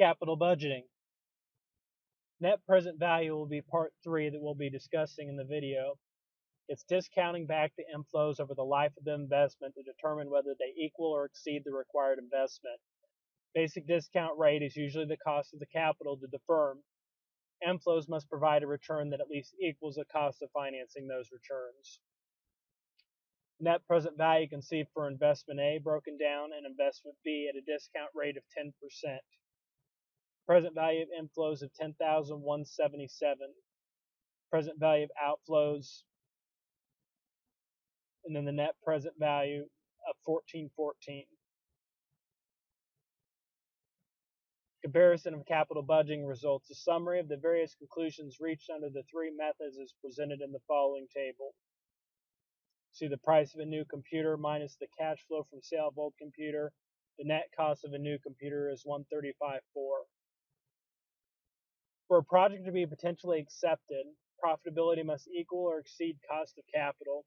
Capital budgeting. Net present value will be part 3 that we'll be discussing in the video. It's discounting back the inflows over the life of the investment to determine whether they equal or exceed the required investment. Basic discount rate is usually the cost of the capital to the firm. Inflows must provide a return that at least equals the cost of financing those returns. Net present value you can see for investment A broken down and investment B at a discount rate of 10%. Present value of inflows of $10,177. Present value of outflows, and then the net present value of $14.14. Comparison of capital budgeting results. A summary of the various conclusions reached under the 3 methods is presented in the following table. See the price of a new computer minus the cash flow from sale of old computer. The net cost of a new computer is $135.4. For a project to be potentially accepted, profitability must equal or exceed cost of capital.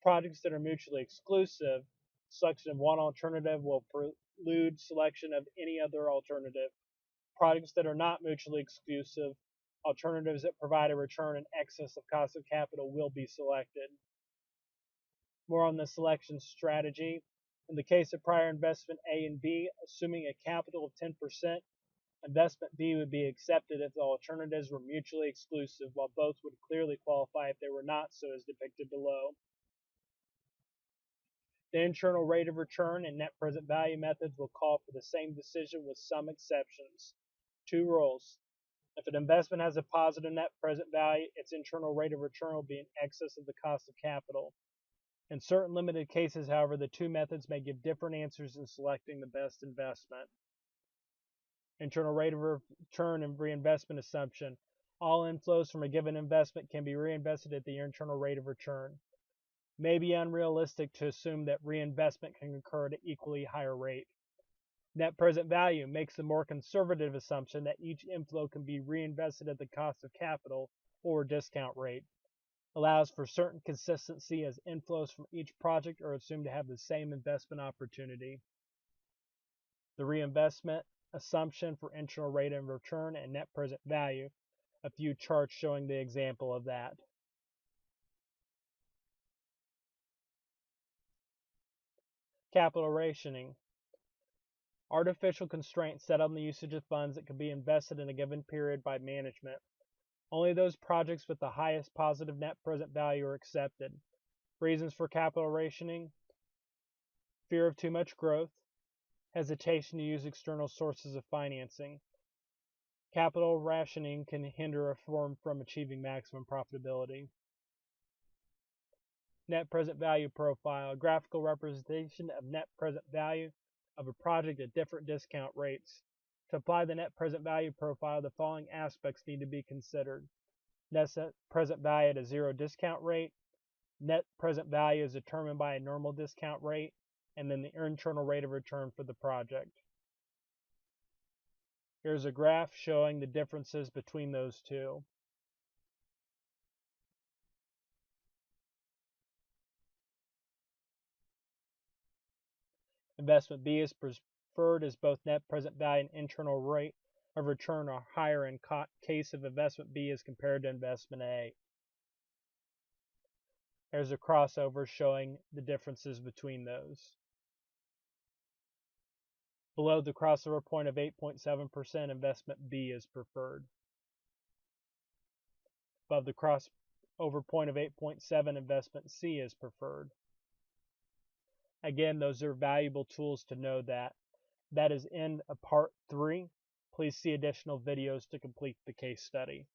Projects that are mutually exclusive, selection of one alternative will prelude selection of any other alternative. Projects that are not mutually exclusive, alternatives that provide a return in excess of cost of capital will be selected. More on the selection strategy. In the case of prior investment A and B, assuming a capital of 10%, investment B would be accepted if the alternatives were mutually exclusive, while both would clearly qualify if they were not so, as depicted below. The internal rate of return and net present value methods will call for the same decision with some exceptions. 2 rules. If an investment has a positive net present value, its internal rate of return will be in excess of the cost of capital. In certain limited cases, however, the 2 methods may give different answers in selecting the best investment. Internal rate of return and reinvestment assumption. All inflows from a given investment can be reinvested at the internal rate of return. It may be unrealistic to assume that reinvestment can occur at an equally higher rate. Net present value makes the more conservative assumption that each inflow can be reinvested at the cost of capital or discount rate. Allows for certain consistency as inflows from each project are assumed to have the same investment opportunity. The reinvestment assumption for internal rate of return and net present value. A few charts showing the example of that. Capital rationing. Artificial constraints set on the usage of funds that can be invested in a given period by management. Only those projects with the highest positive net present value are accepted. Reasons for capital rationing: fear of too much growth, hesitation to use external sources of financing. Capital rationing can hinder a firm from achieving maximum profitability. Net present value profile, a graphical representation of net present value of a project at different discount rates. To apply the net present value profile, the following aspects need to be considered. Net present value at a 0 discount rate. Net present value is determined by a normal discount rate, and then the internal rate of return for the project. Here's a graph showing the differences between those two. Investment B is preferred as both net present value and internal rate of return are higher in case of investment B as compared to investment A. There's a crossover showing the differences between those. Below the crossover point of 8.7%, investment B is preferred. Above the crossover point of 8.7, investment C is preferred. Again, those are valuable tools to know that. That is end of part 3. Please see additional videos to complete the case study.